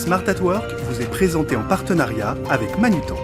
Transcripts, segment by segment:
Smart at Work vous est présenté en partenariat avec Manutan.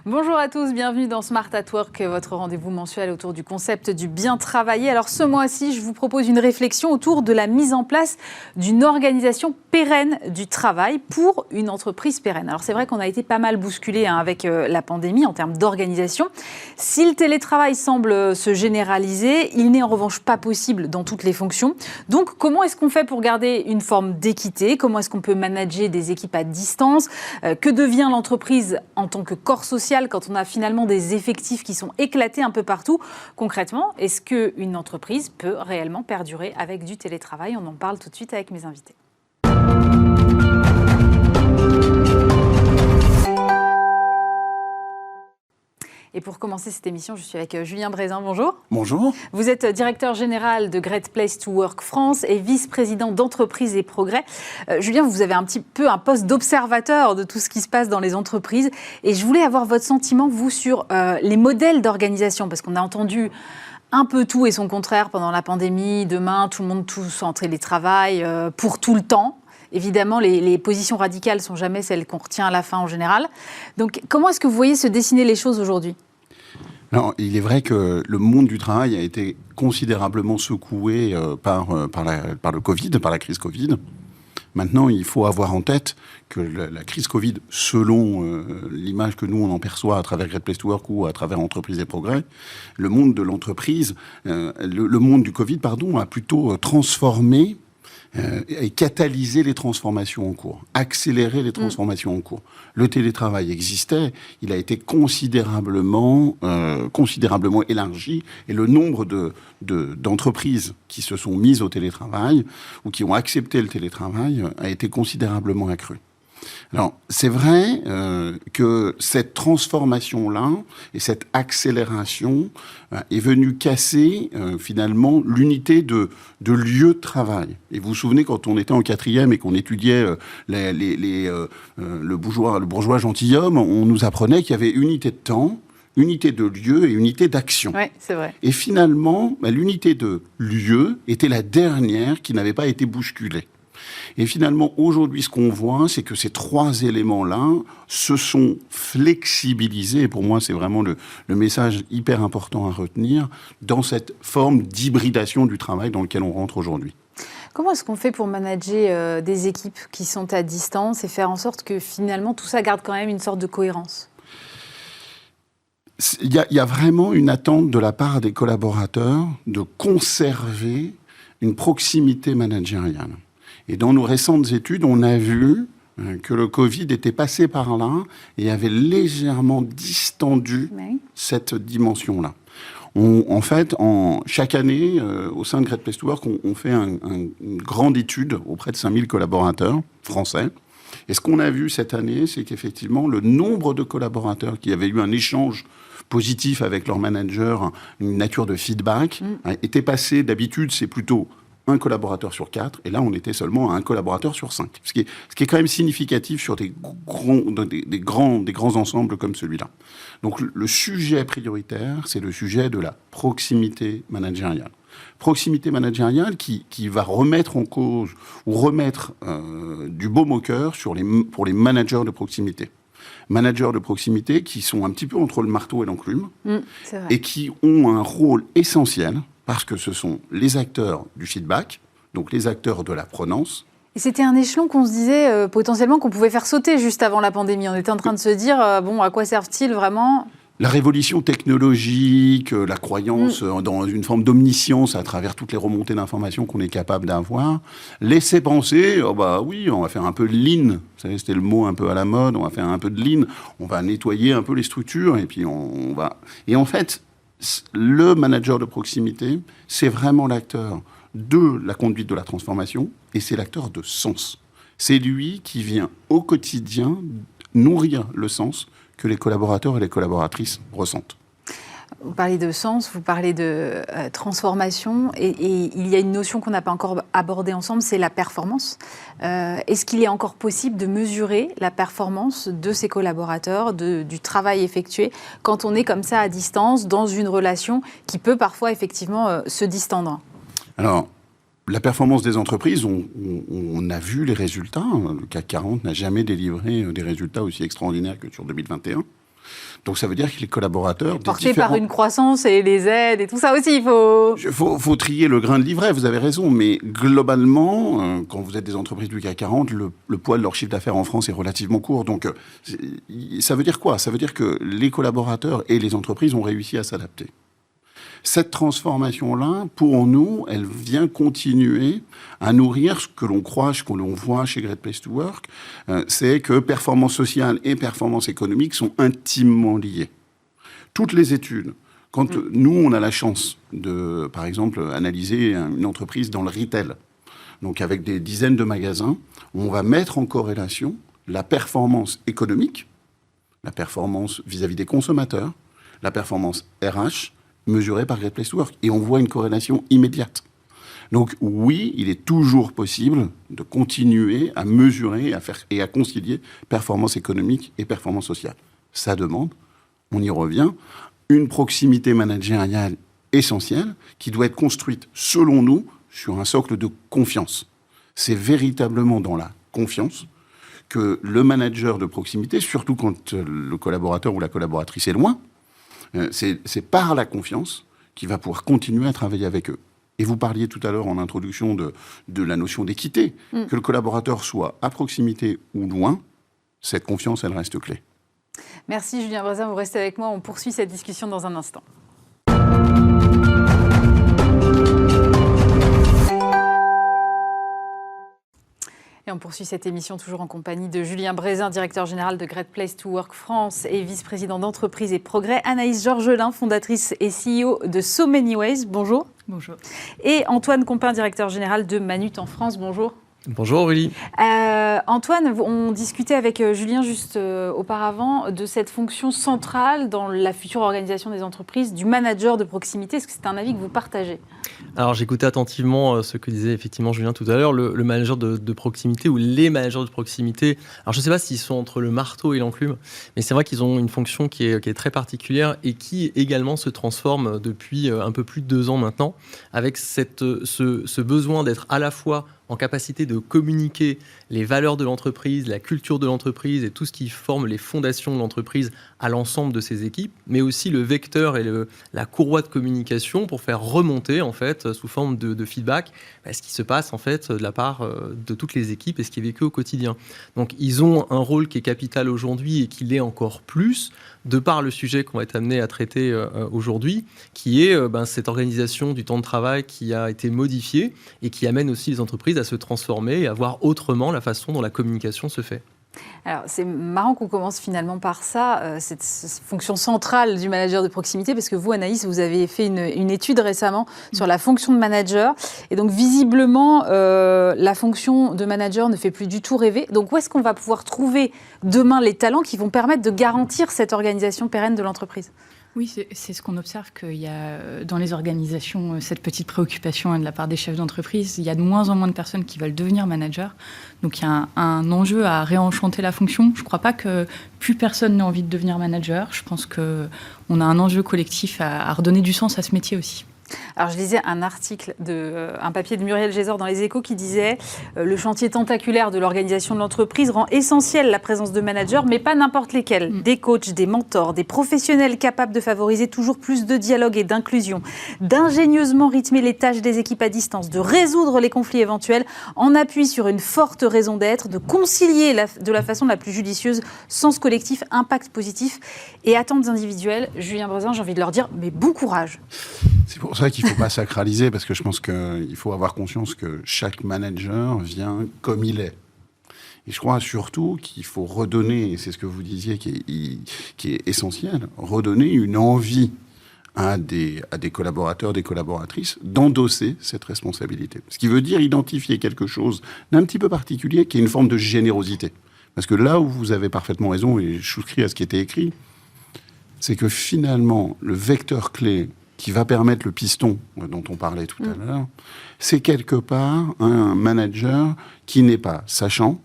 Bonjour à tous, bienvenue dans Smart at Work, votre rendez-vous mensuel autour du concept du bien travailler. Alors ce mois-ci, je vous propose une réflexion autour de la mise en place d'une organisation pérenne du travail pour une entreprise pérenne. Alors c'est vrai qu'on a été pas mal bousculé avec la pandémie en termes d'organisation. Si le télétravail semble se généraliser, il n'est en revanche pas possible dans toutes les fonctions. Donc comment est-ce qu'on fait pour garder une forme d'équité ? Comment est-ce qu'on peut manager des équipes à distance ? Que devient l'entreprise en tant que corps social quand on a finalement des effectifs qui sont éclatés un peu partout? Concrètement, est-ce qu'une entreprise peut réellement perdurer avec du télétravail? On en parle tout de suite avec mes invités. Et pour commencer cette émission, je suis avec Julien Brézin. Bonjour. Bonjour. Vous êtes directeur général de Great Place to Work France et vice-président d'Entreprise et Progrès. Julien, vous avez un petit peu un poste d'observateur de tout ce qui se passe dans les entreprises. Et je voulais avoir votre sentiment, vous, sur les modèles d'organisation, parce qu'on a entendu un peu tout et son contraire pendant la pandémie. Demain, tout le monde tous en télétravail pour tout le temps. Évidemment, les positions radicales ne sont jamais celles qu'on retient à la fin en général. Donc, comment est-ce que vous voyez se dessiner les choses aujourd'hui ? Alors, il est vrai que le monde du travail a été considérablement secoué par le Covid, par la crise Covid. Maintenant, il faut avoir en tête que la crise Covid, selon l'image que nous on en perçoit à travers Great Place to Work ou à travers Entreprise et Progrès, le monde de l'entreprise, le monde du Covid, a plutôt transformé et catalyser les transformations en cours, accélérer les transformations en cours. Le télétravail existait, il a été considérablement élargi, et le nombre d'entreprises qui se sont mises au télétravail ou qui ont accepté le télétravail a été considérablement accru. Alors, c'est vrai que cette transformation-là et cette accélération est venue casser finalement l'unité de lieu de travail. Et vous vous souvenez, quand on était en quatrième et qu'on étudiait le bourgeois gentilhomme, on nous apprenait qu'il y avait unité de temps, unité de lieu et unité d'action. Oui, c'est vrai. Et finalement, l'unité de lieu était la dernière qui n'avait pas été bousculée. Et finalement, aujourd'hui, ce qu'on voit, c'est que ces trois éléments-là se sont flexibilisés. Et pour moi, c'est vraiment le message hyper important à retenir dans cette forme d'hybridation du travail dans lequel on rentre aujourd'hui. Comment est-ce qu'on fait pour manager des équipes qui sont à distance et faire en sorte que finalement, tout ça garde quand même une sorte de cohérence ? Il y a vraiment une attente de la part des collaborateurs de conserver une proximité managériale. Et dans nos récentes études, on a vu que le Covid était passé par là et avait légèrement distendu cette dimension-là. Chaque année, au sein de Great Place to Work, on fait une grande étude auprès de 5000 collaborateurs français. Et ce qu'on a vu cette année, c'est qu'effectivement, le nombre de collaborateurs qui avaient eu un échange positif avec leur manager, une nature de feedback, était passé, d'habitude, c'est plutôt un collaborateur sur 4, et là, on était seulement à un collaborateur sur 5. Ce qui est quand même significatif sur des grands ensembles comme celui-là. Donc, le sujet prioritaire, c'est le sujet de la proximité managériale. Proximité managériale qui va remettre en cause ou remettre du baume au cœur pour les managers de proximité. Managers de proximité qui sont un petit peu entre le marteau et l'enclume et qui ont un rôle essentiel parce que ce sont les acteurs du feedback, donc les acteurs de la prononce. Et c'était un échelon qu'on se disait potentiellement qu'on pouvait faire sauter juste avant la pandémie. On était en train de se dire, à quoi servent-ils vraiment ? La révolution technologique, la croyance dans une forme d'omniscience à travers toutes les remontées d'informations qu'on est capable d'avoir, laissait penser, on va faire un peu de lean. Vous savez, c'était le mot un peu à la mode, on va faire un peu de lean, on va nettoyer un peu les structures, et puis on va... Et en fait, le manager de proximité, c'est vraiment l'acteur de la conduite de la transformation, et c'est l'acteur de sens. C'est lui qui vient au quotidien nourrir le sens que les collaborateurs et les collaboratrices ressentent. Vous parlez de sens, vous parlez de transformation, et il y a une notion qu'on n'a pas encore abordée ensemble, c'est la performance. Est-ce qu'il est encore possible de mesurer la performance de ses collaborateurs, du travail effectué, quand on est comme ça à distance, dans une relation qui peut parfois effectivement se distendre? Alors, la performance des entreprises, on a vu les résultats. Le CAC 40 n'a jamais délivré des résultats aussi extraordinaires que sur 2021. Donc ça veut dire que les collaborateurs... Portés par une croissance et les aides et tout ça aussi, il faut trier le grain de livret, vous avez raison, mais globalement, quand vous êtes des entreprises du CAC 40, le poids de leur chiffre d'affaires en France est relativement court. Donc ça veut dire quoi? Ça veut dire que les collaborateurs et les entreprises ont réussi à s'adapter. Cette transformation-là, pour nous, elle vient continuer à nourrir ce que l'on croit, ce que l'on voit chez Great Place to Work, c'est que performance sociale et performance économique sont intimement liées. Toutes les études, quand nous, on a la chance de, par exemple, analyser une entreprise dans le retail, donc avec des dizaines de magasins, on va mettre en corrélation la performance économique, la performance vis-à-vis des consommateurs, la performance RH, mesurée par Great Place to Work. Et on voit une corrélation immédiate. Donc oui, il est toujours possible de continuer à mesurer et à concilier performance économique et performance sociale. Ça demande, on y revient, une proximité managériale essentielle qui doit être construite, selon nous, sur un socle de confiance. C'est véritablement dans la confiance que le manager de proximité, surtout quand le collaborateur ou la collaboratrice est loin, c'est par la confiance qu'il va pouvoir continuer à travailler avec eux. Et vous parliez tout à l'heure en introduction de la notion d'équité. Que le collaborateur soit à proximité ou loin, cette confiance, elle reste clé. Merci Julien Brezin, vous restez avec moi, on poursuit cette discussion dans un instant. Et on poursuit cette émission toujours en compagnie de Julien Brezin, directeur général de Great Place to Work France et vice-président d'entreprise et progrès. Anaïs Georgelin, fondatrice et CEO de So Many Ways. Bonjour. Bonjour. Et Antoine Compin, directeur général de Manut en France. Bonjour. Bonjour Aurélie. Antoine, on discutait avec Julien juste auparavant de cette fonction centrale dans la future organisation des entreprises du manager de proximité. Est-ce que c'est un avis que vous partagez? Alors j'écoutais attentivement ce que disait effectivement Julien tout à l'heure, le manager de proximité ou les managers de proximité. Alors je ne sais pas s'ils sont entre le marteau et l'enclume, mais c'est vrai qu'ils ont une fonction qui est très particulière et qui également se transforme depuis un peu plus de 2 ans maintenant, avec ce besoin d'être à la fois en capacité de communiquer les valeurs de l'entreprise, la culture de l'entreprise et tout ce qui forme les fondations de l'entreprise à l'ensemble de ses équipes, mais aussi le vecteur et la courroie de communication pour faire remonter en fait sous forme de feedback ce qui se passe en fait de la part de toutes les équipes et ce qui est vécu au quotidien. Donc ils ont un rôle qui est capital aujourd'hui et qui l'est encore plus de par le sujet qu'on va être amené à traiter aujourd'hui, qui est cette organisation du temps de travail qui a été modifiée et qui amène aussi les entreprises à se transformer et à voir autrement la façon dont la communication se fait. Alors, c'est marrant qu'on commence finalement par ça, cette fonction centrale du manager de proximité, parce que vous, Anaïs, vous avez fait une étude récemment sur la fonction de manager. Et donc, visiblement, la fonction de manager ne fait plus du tout rêver. Donc, où est-ce qu'on va pouvoir trouver demain les talents qui vont permettre de garantir cette organisation pérenne de l'entreprise ? Oui, c'est ce qu'on observe, qu'il y a dans les organisations cette petite préoccupation de la part des chefs d'entreprise. Il y a de moins en moins de personnes qui veulent devenir manager. Donc il y a un enjeu à réenchanter la fonction. Je ne crois pas que plus personne n'ait envie de devenir manager. Je pense qu'on a un enjeu collectif à redonner du sens à ce métier aussi. Alors, je lisais un article, un papier de Muriel Gézor dans Les Échos qui disait le chantier tentaculaire de l'organisation de l'entreprise rend essentielle la présence de managers, mais pas n'importe lesquels. Des coachs, des mentors, des professionnels capables de favoriser toujours plus de dialogue et d'inclusion, d'ingénieusement rythmer les tâches des équipes à distance, de résoudre les conflits éventuels en appui sur une forte raison d'être, de concilier de la façon la plus judicieuse sens collectif, impact positif et attentes individuelles. Julien Brezin, j'ai envie de leur dire, mais bon courage. C'est pour ça qu'il ne faut pas sacraliser, parce que je pense qu'il faut avoir conscience que chaque manager vient comme il est. Et je crois surtout qu'il faut redonner, et c'est ce que vous disiez qui est essentiel, redonner une envie à des collaborateurs, des collaboratrices, d'endosser cette responsabilité. Ce qui veut dire identifier quelque chose d'un petit peu particulier, qui est une forme de générosité. Parce que là où vous avez parfaitement raison, et je souscris à ce qui était écrit, c'est que finalement, le vecteur clé qui va permettre le piston dont on parlait tout à l'heure, c'est quelque part un manager qui n'est pas sachant,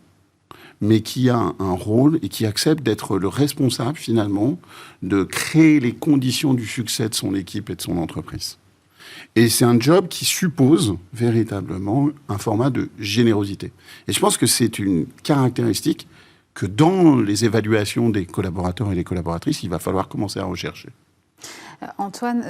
mais qui a un rôle et qui accepte d'être le responsable, finalement, de créer les conditions du succès de son équipe et de son entreprise. Et c'est un job qui suppose véritablement un format de générosité. Et je pense que c'est une caractéristique que dans les évaluations des collaborateurs et des collaboratrices, il va falloir commencer à rechercher. Antoine,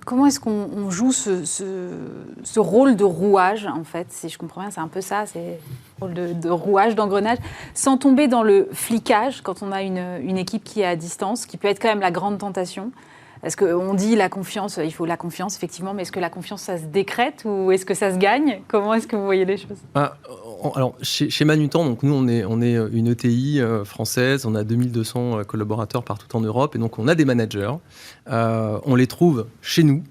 comment est-ce qu'on joue ce rôle de rouage, en fait? Si je comprends bien, c'est un peu ça, c'est le rôle de rouage, d'engrenage, sans tomber dans le flicage quand on a une équipe qui est à distance, qui peut être quand même la grande tentation. Est-ce qu'on dit la confiance, il faut la confiance, effectivement, mais est-ce que la confiance, ça se décrète ou est-ce que ça se gagne? Comment est-ce que vous voyez les choses? Alors, chez Manutan, donc nous, on est une ETI française, on a 2200 collaborateurs partout en Europe, et donc on a des managers. On les trouve chez nous,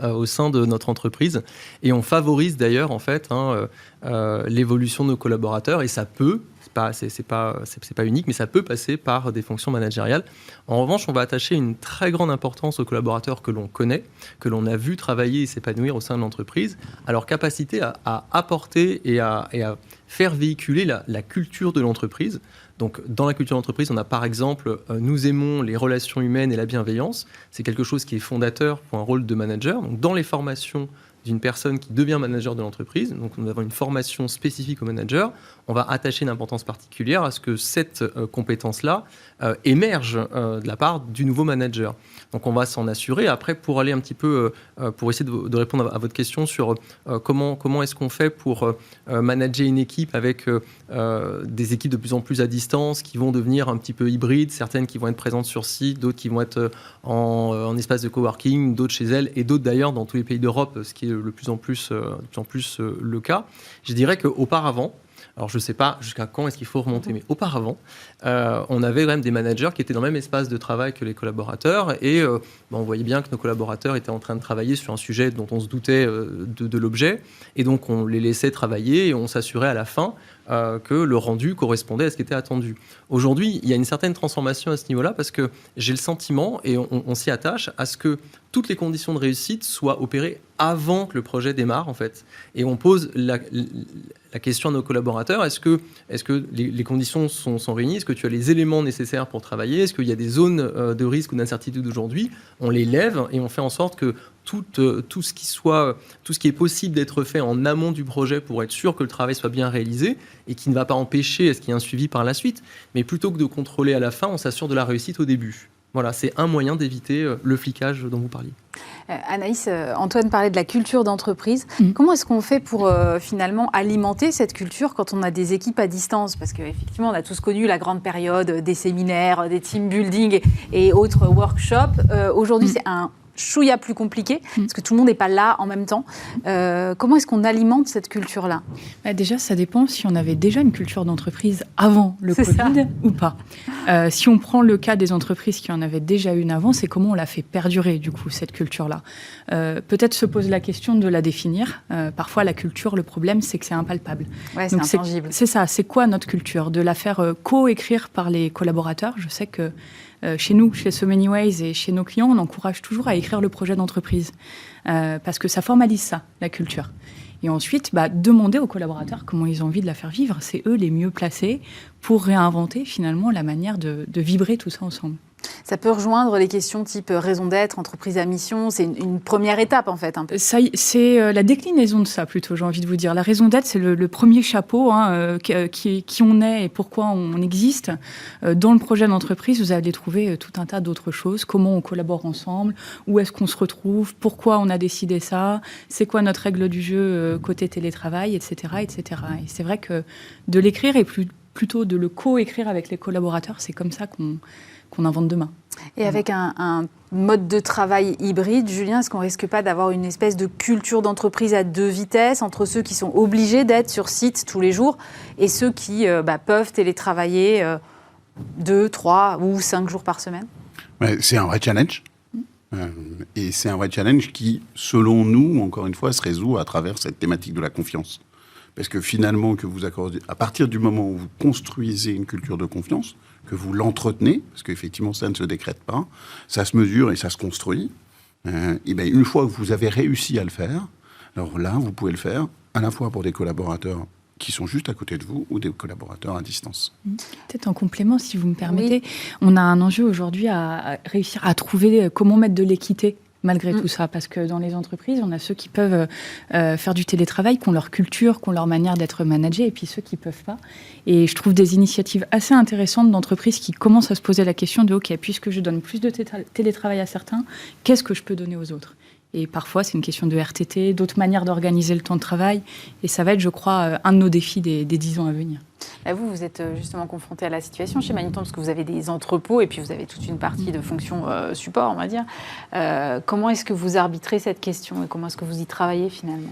au sein de notre entreprise, et on favorise d'ailleurs, en fait, l'évolution de nos collaborateurs, et ça peut... C'est pas unique, mais ça peut passer par des fonctions managériales. En revanche, on va attacher une très grande importance aux collaborateurs que l'on connaît, que l'on a vu travailler et s'épanouir au sein de l'entreprise, à leur capacité à apporter et à faire véhiculer la culture de l'entreprise. Donc, dans la culture d'entreprise, on a par exemple, nous aimons les relations humaines et la bienveillance. C'est quelque chose qui est fondateur pour un rôle de manager. Donc, dans les formations d'une personne qui devient manager de l'entreprise, donc nous avons une formation spécifique au manager, on va attacher une importance particulière à ce que cette compétence-là émerge de la part du nouveau manager. Donc on va s'en assurer. Après, pour aller un petit peu, pour essayer de répondre à votre question sur comment est-ce qu'on fait pour manager une équipe avec des équipes de plus en plus à distance, qui vont devenir un petit peu hybrides, certaines qui vont être présentes sur site, d'autres qui vont être en espace de coworking, d'autres chez elles, et d'autres d'ailleurs dans tous les pays d'Europe, ce qui est de plus en plus le cas. Je dirais qu'auparavant, alors je ne sais pas jusqu'à quand est-ce qu'il faut remonter, mais auparavant, on avait quand même des managers qui étaient dans le même espace de travail que les collaborateurs, et on voyait bien que nos collaborateurs étaient en train de travailler sur un sujet dont on se doutait de l'objet, et donc on les laissait travailler et on s'assurait à la fin que le rendu correspondait à ce qui était attendu. Aujourd'hui, il y a une certaine transformation à ce niveau-là, parce que j'ai le sentiment, et on s'y attache, à ce que toutes les conditions de réussite soient opérées avant que le projet démarre, en fait. Et on pose la question à nos collaborateurs, est-ce que les conditions sont réunies? Est-ce que tu as les éléments nécessaires pour travailler? Est-ce qu'il y a des zones de risque ou d'incertitude aujourd'hui? On les lève et on fait en sorte que tout ce qui est possible d'être fait en amont du projet pour être sûr que le travail soit bien réalisé et qui ne va pas empêcher à ce qu'il y ait un suivi par la suite. Mais plutôt que de contrôler à la fin, on s'assure de la réussite au début. Voilà, c'est un moyen d'éviter le flicage dont vous parliez. Anaïs, Antoine parlait de la culture d'entreprise. Comment est-ce qu'on fait pour finalement alimenter cette culture quand on a des équipes à distance? Parce qu'effectivement, on a tous connu la grande période des séminaires, des team building et autres workshops. Aujourd'hui, c'est un chouïa plus compliqué, parce que tout le monde n'est pas là en même temps. Comment est-ce qu'on alimente cette culture-là? Déjà, ça dépend si on avait déjà une culture d'entreprise avant le Covid ou pas. Si on prend le cas des entreprises qui en avaient déjà une avant, c'est comment on la fait perdurer, du coup, cette culture-là. Peut-être se pose la question de la définir. Parfois, la culture, le problème, c'est que c'est impalpable. Ouais, c'est intangible. C'est ça, c'est quoi notre culture? De la faire co-écrire par les collaborateurs. Je sais que chez nous, chez So Many Ways et chez nos clients, on encourage toujours à écrire le projet d'entreprise parce que ça formalise ça, la culture. Et ensuite, demander aux collaborateurs comment ils ont envie de la faire vivre. C'est eux les mieux placés pour réinventer finalement la manière de vibrer tout ça ensemble. Ça peut rejoindre les questions type raison d'être, entreprise à mission. C'est une première étape, en fait. Un peu. C'est la déclinaison de ça, plutôt, j'ai envie de vous dire. La raison d'être, c'est le premier chapeau, qui on est et pourquoi on existe. Dans le projet d'entreprise, vous allez trouver tout un tas d'autres choses. Comment on collabore ensemble, où est-ce qu'on se retrouve, pourquoi on a décidé ça, c'est quoi notre règle du jeu côté télétravail, etc., etc. Et c'est vrai que de l'écrire et plutôt de le co-écrire avec les collaborateurs, c'est comme ça qu'on invente demain. Et avec un mode de travail hybride, Julien, est-ce qu'on ne risque pas d'avoir une espèce de culture d'entreprise à deux vitesses entre ceux qui sont obligés d'être sur site tous les jours et ceux qui peuvent télétravailler 2, 3 ou 5 jours par semaine? C'est un vrai challenge. Et c'est un vrai challenge qui, selon nous, encore une fois, se résout à travers cette thématique de la confiance. Parce que finalement, à partir du moment où vous construisez une culture de confiance, que vous l'entretenez, parce qu'effectivement, ça ne se décrète pas, ça se mesure et ça se construit, et bien, une fois que vous avez réussi à le faire, alors là, vous pouvez le faire à la fois pour des collaborateurs qui sont juste à côté de vous ou des collaborateurs à distance. Peut-être en complément, si vous me permettez, on a un enjeu aujourd'hui à réussir à trouver comment mettre de l'équité malgré tout ça, parce que dans les entreprises, on a ceux qui peuvent faire du télétravail, qui ont leur culture, qui ont leur manière d'être managés, et puis ceux qui ne peuvent pas. Et je trouve des initiatives assez intéressantes d'entreprises qui commencent à se poser la question de « Ok, puisque je donne plus de télétravail à certains, qu'est-ce que je peux donner aux autres ?» Et parfois, c'est une question de RTT, d'autres manières d'organiser le temps de travail. Et ça va être, je crois, un de nos défis des 10 ans à venir. Vous êtes justement confronté à la situation chez Manutan, parce que vous avez des entrepôts et puis vous avez toute une partie de fonction support, on va dire. Comment est-ce que vous arbitrez cette question et comment est-ce que vous y travaillez finalement ?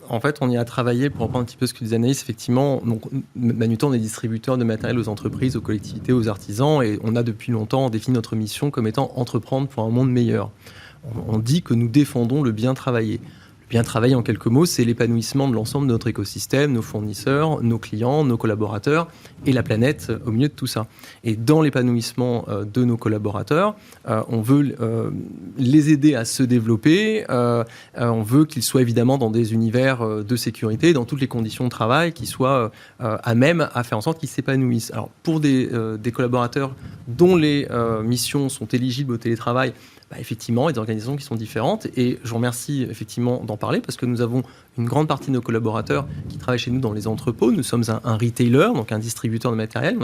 En fait, on y a travaillé, pour reprendre un petit peu ce que disait Anaïs, effectivement, donc, Manutan, on est distributeur de matériel aux entreprises, aux collectivités, aux artisans, et on a depuis longtemps défini notre mission comme étant entreprendre pour un monde meilleur. On dit que nous défendons le bien travailler. Le bien travailler, en quelques mots, c'est l'épanouissement de l'ensemble de notre écosystème, nos fournisseurs, nos clients, nos collaborateurs et la planète au milieu de tout ça. Et dans l'épanouissement de nos collaborateurs, on veut les aider à se développer, on veut qu'ils soient évidemment dans des univers de sécurité, dans toutes les conditions de travail, qui soient à même à faire en sorte qu'ils s'épanouissent. Alors, pour des collaborateurs dont les missions sont éligibles au télétravail, effectivement, il y a des organisations qui sont différentes et je vous remercie effectivement d'en parler parce que nous avons une grande partie de nos collaborateurs qui travaillent chez nous dans les entrepôts. Nous sommes un retailer, donc un distributeur de matériel.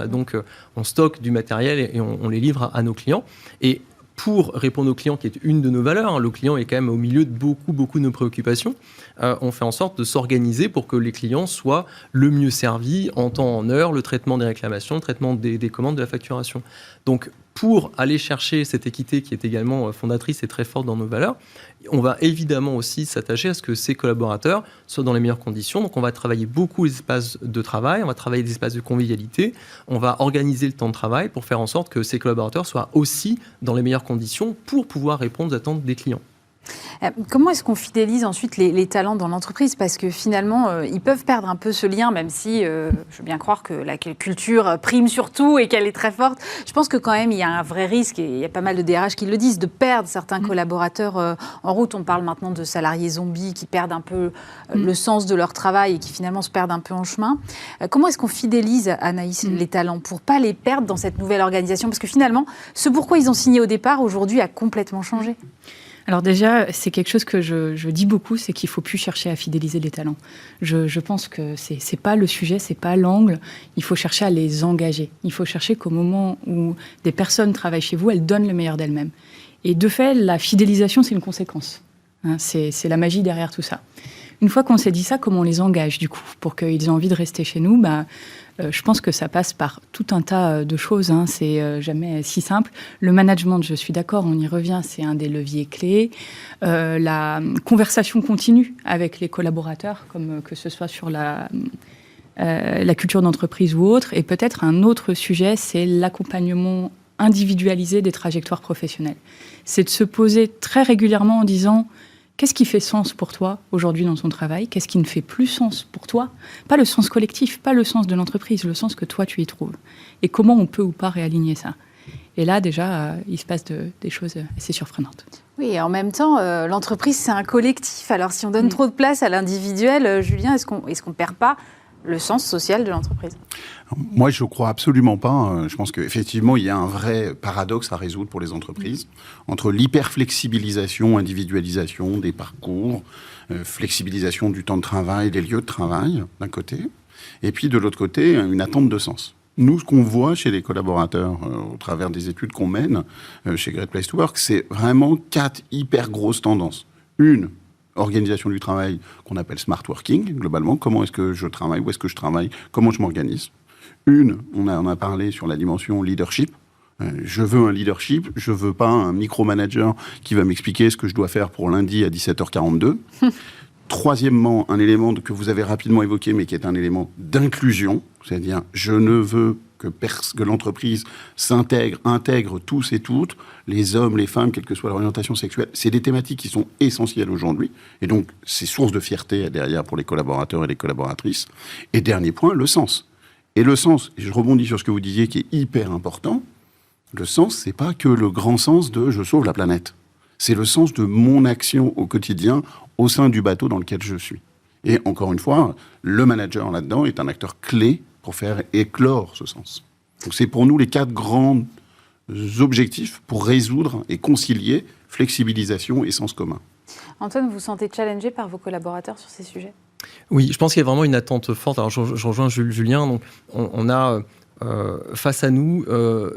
On stocke du matériel et on les livre à nos clients. Et pour répondre aux clients, qui est une de nos valeurs, le client est quand même au milieu de beaucoup de nos préoccupations, on fait en sorte de s'organiser pour que les clients soient le mieux servis en temps, en heure, le traitement des réclamations, le traitement des commandes, de la facturation. Donc, pour aller chercher cette équité qui est également fondatrice et très forte dans nos valeurs, on va évidemment aussi s'attacher à ce que ces collaborateurs soient dans les meilleures conditions. Donc, on va travailler beaucoup les espaces de travail, on va travailler des espaces de convivialité, on va organiser le temps de travail pour faire en sorte que ces collaborateurs soient aussi dans les meilleures conditions pour pouvoir répondre aux attentes des clients. Comment est-ce qu'on fidélise ensuite les talents dans l'entreprise ? Parce que finalement, ils peuvent perdre un peu ce lien, même si je veux bien croire que la culture prime sur tout et qu'elle est très forte. Je pense que quand même, il y a un vrai risque, et il y a pas mal de DRH qui le disent, de perdre certains collaborateurs en route. On parle maintenant de salariés zombies qui perdent un peu le sens de leur travail et qui finalement se perdent un peu en chemin. Comment est-ce qu'on fidélise, Anaïs, les talents pour ne pas les perdre dans cette nouvelle organisation ? Parce que finalement, ce pourquoi ils ont signé au départ, aujourd'hui, a complètement changé. Alors déjà, c'est quelque chose que je dis beaucoup, c'est qu'il ne faut plus chercher à fidéliser les talents. Je pense que ce n'est pas le sujet, ce n'est pas l'angle. Il faut chercher à les engager. Il faut chercher qu'au moment où des personnes travaillent chez vous, elles donnent le meilleur d'elles-mêmes. Et de fait, la fidélisation, c'est une conséquence. C'est la magie derrière tout ça. Une fois qu'on s'est dit ça, comment on les engage, du coup, pour qu'ils aient envie de rester chez nous ? Je pense que ça passe par tout un tas de choses. C'est jamais si simple. Le management, je suis d'accord, on y revient, c'est un des leviers clés. La conversation continue avec les collaborateurs, comme que ce soit sur la culture d'entreprise ou autre. Et peut-être un autre sujet, c'est l'accompagnement individualisé des trajectoires professionnelles. C'est de se poser très régulièrement en disant... Qu'est-ce qui fait sens pour toi aujourd'hui dans ton travail ? Qu'est-ce qui ne fait plus sens pour toi ? Pas le sens collectif, pas le sens de l'entreprise, le sens que toi tu y trouves. Et comment on peut ou pas réaligner ça ? Et là, déjà, il se passe des choses assez surprenantes. Oui, et en même temps, l'entreprise, c'est un collectif. Alors, si on donne trop de place à l'individuel, Julien, est-ce qu'on perd pas le sens social de l'entreprise ? Moi, je ne crois absolument pas. Je pense qu'effectivement, il y a un vrai paradoxe à résoudre pour les entreprises entre l'hyper-flexibilisation, individualisation des parcours, flexibilisation du temps de travail, des lieux de travail, d'un côté, et puis de l'autre côté, une attente de sens. Nous, ce qu'on voit chez les collaborateurs, au travers des études qu'on mène chez Great Place to Work, c'est vraiment 4 hyper grosses tendances. Une, organisation du travail qu'on appelle smart working, globalement. Comment est-ce que je travaille ? Où est-ce que je travaille ? Comment je m'organise ? Une, on a parlé sur la dimension leadership. Je veux un leadership, je veux pas un micromanager qui va m'expliquer ce que je dois faire pour lundi à 17h42. Troisièmement, un élément que vous avez rapidement évoqué, mais qui est un élément d'inclusion, c'est-à-dire je ne veux que l'entreprise intègre tous et toutes, les hommes, les femmes, quelle que soit leur orientation sexuelle. C'est des thématiques qui sont essentielles aujourd'hui, et donc c'est source de fierté derrière pour les collaborateurs et les collaboratrices. Et dernier point, le sens. Et le sens, et je rebondis sur ce que vous disiez qui est hyper important, le sens, c'est pas que le grand sens de « je sauve la planète ». C'est le sens de mon action au quotidien au sein du bateau dans lequel je suis. Et encore une fois, le manager là-dedans est un acteur clé pour faire éclore ce sens. Donc c'est pour nous les 4 grands objectifs pour résoudre et concilier flexibilisation et sens commun. Antoine, vous vous sentez challengé par vos collaborateurs sur ces sujets ? Oui, je pense qu'il y a vraiment une attente forte. Alors je rejoins Julien, donc on a... face à nous,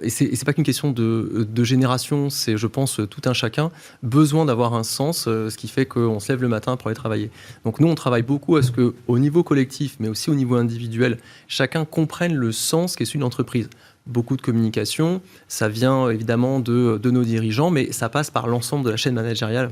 et c'est pas qu'une question de génération, c'est, je pense, tout un chacun, besoin d'avoir un sens, ce qui fait qu'on se lève le matin pour aller travailler. Donc nous, on travaille beaucoup à ce qu'au niveau collectif, mais aussi au niveau individuel, chacun comprenne le sens qu'est une entreprise. Beaucoup de communication, ça vient évidemment de nos dirigeants, mais ça passe par l'ensemble de la chaîne managériale.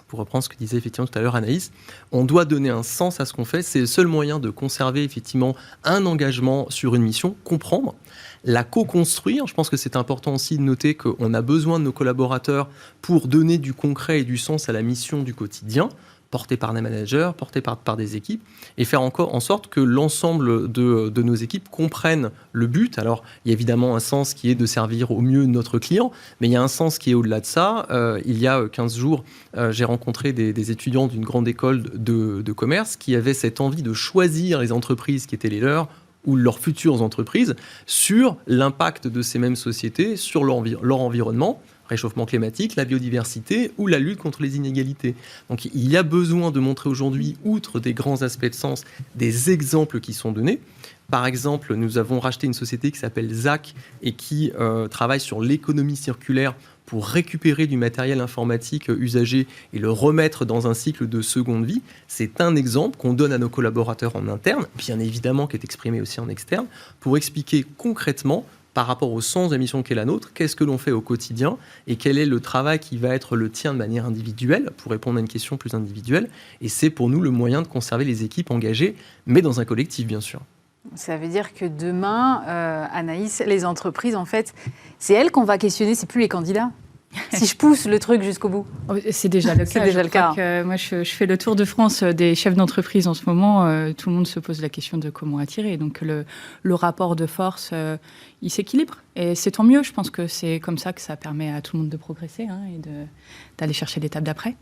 Pour reprendre ce que disait effectivement tout à l'heure Anaïs, on doit donner un sens à ce qu'on fait. C'est le seul moyen de conserver effectivement un engagement sur une mission, comprendre, la co-construire. Je pense que c'est important aussi de noter qu'on a besoin de nos collaborateurs pour donner du concret et du sens à la mission du quotidien, portée par des managers, portée par des équipes, et faire encore en sorte que l'ensemble de nos équipes comprennent le but. Alors, il y a évidemment un sens qui est de servir au mieux notre client, mais il y a un sens qui est au-delà de ça. Il y a 15 jours, j'ai rencontré des étudiants d'une grande école de commerce qui avaient cette envie de choisir les entreprises qui étaient les leurs ou leurs futures entreprises sur l'impact de ces mêmes sociétés sur leur environnement, réchauffement climatique, la biodiversité ou la lutte contre les inégalités. Donc il y a besoin de montrer aujourd'hui, outre des grands aspects de sens, des exemples qui sont donnés. Par exemple, nous avons racheté une société qui s'appelle ZAC et qui travaille sur l'économie circulaire pour récupérer du matériel informatique usagé et le remettre dans un cycle de seconde vie. C'est un exemple qu'on donne à nos collaborateurs en interne, bien évidemment qui est exprimé aussi en externe, pour expliquer concrètement par rapport au sens de la mission qu'est la nôtre, qu'est-ce que l'on fait au quotidien et quel est le travail qui va être le tien de manière individuelle, pour répondre à une question plus individuelle. Et c'est pour nous le moyen de conserver les équipes engagées, mais dans un collectif, bien sûr. Ça veut dire que demain, Anaïs, les entreprises, en fait, c'est elles qu'on va questionner, c'est plus les candidats. Si je pousse le truc jusqu'au bout. C'est déjà le cas. C'est déjà le cas. Moi, je fais le tour de France des chefs d'entreprise en ce moment. Tout le monde se pose la question de comment attirer. Donc, le rapport de force, il s'équilibre. Et c'est tant mieux. Je pense que c'est comme ça que ça permet à tout le monde de progresser et d'aller chercher l'étape d'après.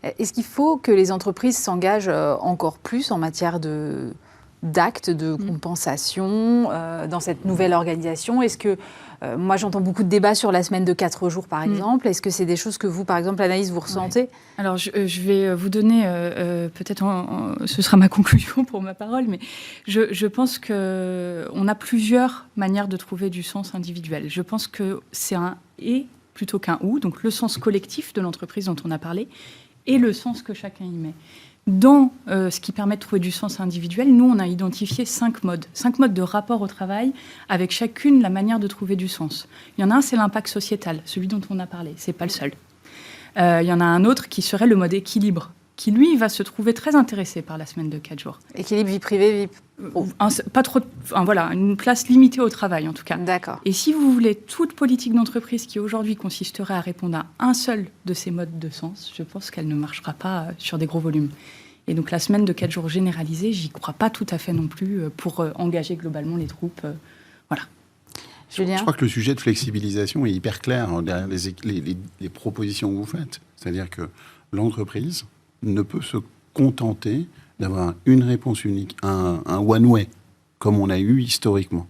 Est-ce qu'il faut que les entreprises s'engagent encore plus en matière d'actes de compensation dans cette nouvelle organisation? Est-ce que, moi j'entends beaucoup de débats sur la semaine de 4 jours par exemple, est-ce que c'est des choses que vous, par exemple Anaïs, vous ressentez? Ouais. Alors je vais vous donner, peut-être ce sera ma conclusion pour ma parole, mais je pense qu'on a plusieurs manières de trouver du sens individuel. Je pense que c'est un « et » plutôt qu'un « ou », donc le sens collectif de l'entreprise dont on a parlé et le sens que chacun y met. Dans ce qui permet de trouver du sens individuel, nous, on a identifié 5 modes de rapport au travail, avec chacune la manière de trouver du sens. Il y en a un, c'est l'impact sociétal, celui dont on a parlé, c'est pas le seul. Il y en a un autre qui serait le mode équilibre, qui, lui, va se trouver très intéressé par la semaine de 4 jours. Équilibre vie privée, vie... Pas trop... voilà, une place limitée au travail, en tout cas. D'accord. Et si vous voulez toute politique d'entreprise qui, aujourd'hui, consisterait à répondre à un seul de ces modes de sens, je pense qu'elle ne marchera pas sur des gros volumes. Et donc, la semaine de 4 jours généralisée, j'y crois pas tout à fait non plus pour engager globalement les troupes. Voilà. Julien ? Je crois que le sujet de flexibilisation est hyper clair derrière les propositions que vous faites. C'est-à-dire que l'entreprise ne peut se contenter d'avoir une réponse unique, un one-way, comme on a eu historiquement.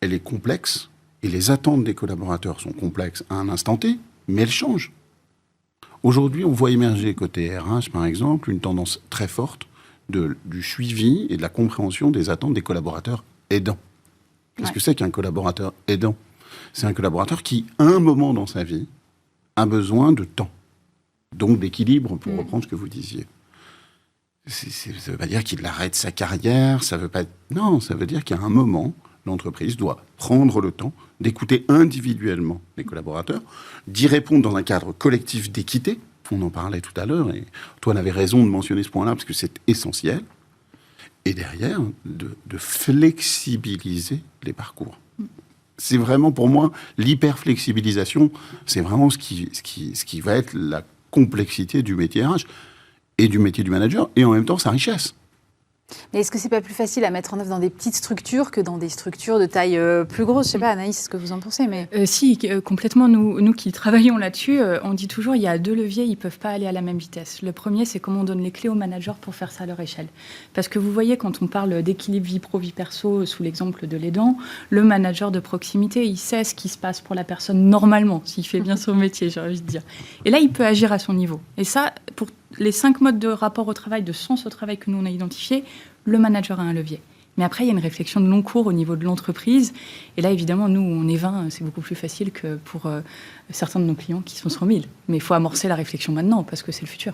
Elle est complexe, et les attentes des collaborateurs sont complexes à un instant T, mais elles changent. Aujourd'hui, on voit émerger, côté RH par exemple, une tendance très forte du suivi et de la compréhension des attentes des collaborateurs aidants. Qu'est-ce que c'est qu'un collaborateur aidant ? C'est un collaborateur qui, à un moment dans sa vie, a besoin de temps. Donc d'équilibre, pour reprendre ce que vous disiez. Ça ne veut pas dire qu'il arrête sa carrière, ça veut pas... Non, ça veut dire qu'à un moment, l'entreprise doit prendre le temps d'écouter individuellement les collaborateurs, d'y répondre dans un cadre collectif d'équité, On en parlait tout à l'heure, et Antoine avait raison de mentionner ce point-là, parce que c'est essentiel. Et derrière, de flexibiliser les parcours. C'est vraiment, pour moi, l'hyper-flexibilisation, c'est vraiment ce qui va être la complexité du métier RH et du métier du manager, et en même temps, sa richesse. Mais est-ce que c'est pas plus facile à mettre en œuvre dans des petites structures que dans des structures de taille plus grosse? Je sais pas, Anaïs, ce que vous en pensez, mais... Si, complètement. Nous qui travaillons là-dessus, on dit toujours il y a 2 leviers, ils ne peuvent pas aller à la même vitesse. Le premier, c'est comment on donne les clés aux managers pour faire ça à leur échelle. Parce que vous voyez, quand on parle d'équilibre vie pro, vie perso, sous l'exemple de l'aidant, le manager de proximité, il sait ce qui se passe pour la personne normalement, s'il fait bien son métier, j'ai envie de dire. Et là, il peut agir à son niveau. Et ça, pour les 5 modes de rapport au travail, de sens au travail que nous on a identifiés, le manager a un levier. Mais après, il y a une réflexion de long cours au niveau de l'entreprise. Et là, évidemment, nous, on est 20, c'est beaucoup plus facile que pour certains de nos clients qui sont 100 000. Mais il faut amorcer la réflexion maintenant, parce que c'est le futur.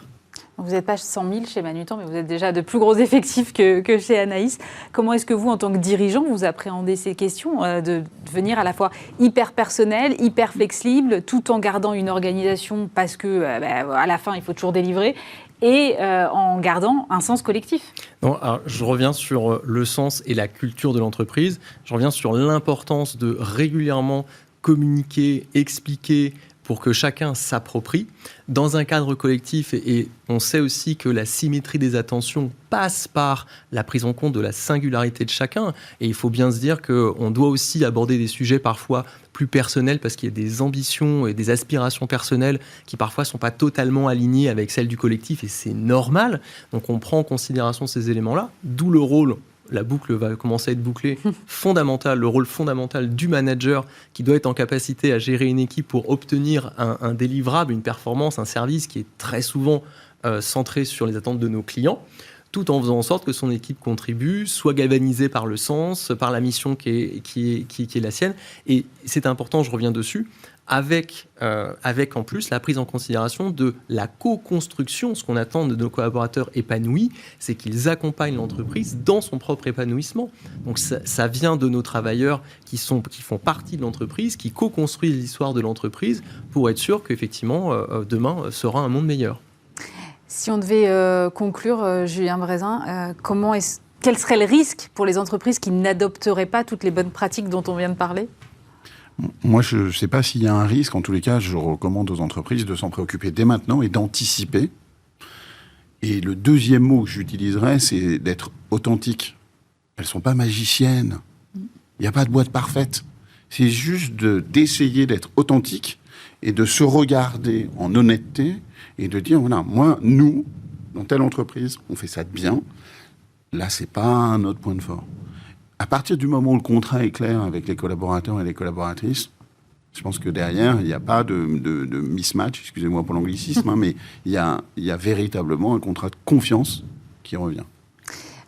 Vous n'êtes pas 100 000 chez Manutan, mais vous êtes déjà de plus gros effectifs que chez Anaïs. Comment est-ce que vous, en tant que dirigeant, vous appréhendez ces questions de devenir à la fois hyper personnel, hyper flexible, tout en gardant une organisation parce que à la fin, il faut toujours délivrer, et en gardant un sens collectif? Non, alors, je reviens sur le sens et la culture de l'entreprise. Je reviens sur l'importance de régulièrement communiquer, expliquer, pour que chacun s'approprie dans un cadre collectif. Et on sait aussi que la symétrie des attentions passe par la prise en compte de la singularité de chacun. Et il faut bien se dire qu'on doit aussi aborder des sujets parfois plus personnels, parce qu'il y a des ambitions et des aspirations personnelles qui parfois ne sont pas totalement alignées avec celles du collectif, et c'est normal. Donc on prend en considération ces éléments-là, d'où le rôle, la boucle va commencer à être bouclée, fondamental, le rôle fondamental du manager qui doit être en capacité à gérer une équipe pour obtenir un délivrable, une performance, un service qui est très souvent centré sur les attentes de nos clients, tout en faisant en sorte que son équipe contribue, soit galvanisée par le sens, par la mission qui est la sienne. Et c'est important, je reviens dessus, avec en plus la prise en considération de la co-construction. Ce qu'on attend de nos collaborateurs épanouis, c'est qu'ils accompagnent l'entreprise dans son propre épanouissement. Donc ça vient de nos travailleurs qui font partie de l'entreprise, qui co-construisent l'histoire de l'entreprise pour être sûr qu'effectivement, demain sera un monde meilleur. Si on devait conclure, Julien Brezin, quel serait le risque pour les entreprises qui n'adopteraient pas toutes les bonnes pratiques dont on vient de parler ? Moi, je ne sais pas s'il y a un risque. En tous les cas, je recommande aux entreprises de s'en préoccuper dès maintenant et d'anticiper. Et le deuxième mot que j'utiliserais, c'est d'être authentique. Elles ne sont pas magiciennes. Il n'y a pas de boîte parfaite. C'est juste d'essayer d'être authentique et de se regarder en honnêteté et de dire, voilà, moi, nous, dans telle entreprise, on fait ça de bien. Là, ce n'est pas notre point de fort. À partir du moment où le contrat est clair avec les collaborateurs et les collaboratrices, je pense que derrière, il n'y a pas de mismatch, excusez-moi pour l'anglicisme, mais il y a véritablement un contrat de confiance qui revient.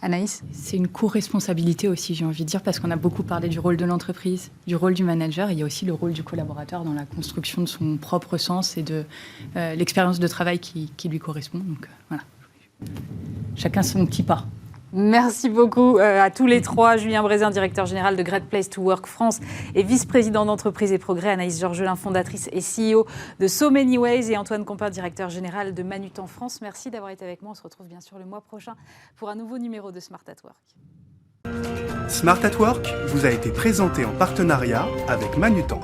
Anaïs ? C'est une co-responsabilité aussi, j'ai envie de dire, parce qu'on a beaucoup parlé du rôle de l'entreprise, du rôle du manager, et il y a aussi le rôle du collaborateur dans la construction de son propre sens et de l'expérience de travail qui lui correspond. Donc voilà, chacun son petit pas. Merci beaucoup à tous les trois. Julien Brezin, directeur général de Great Place to Work France et vice-président d'entreprise et progrès. Anaïs Georgelin, fondatrice et CEO de So Many Ways. Et Antoine Compas, directeur général de Manutan France. Merci d'avoir été avec moi. On se retrouve bien sûr le mois prochain pour un nouveau numéro de Smart at Work. Smart at Work vous a été présenté en partenariat avec Manutan.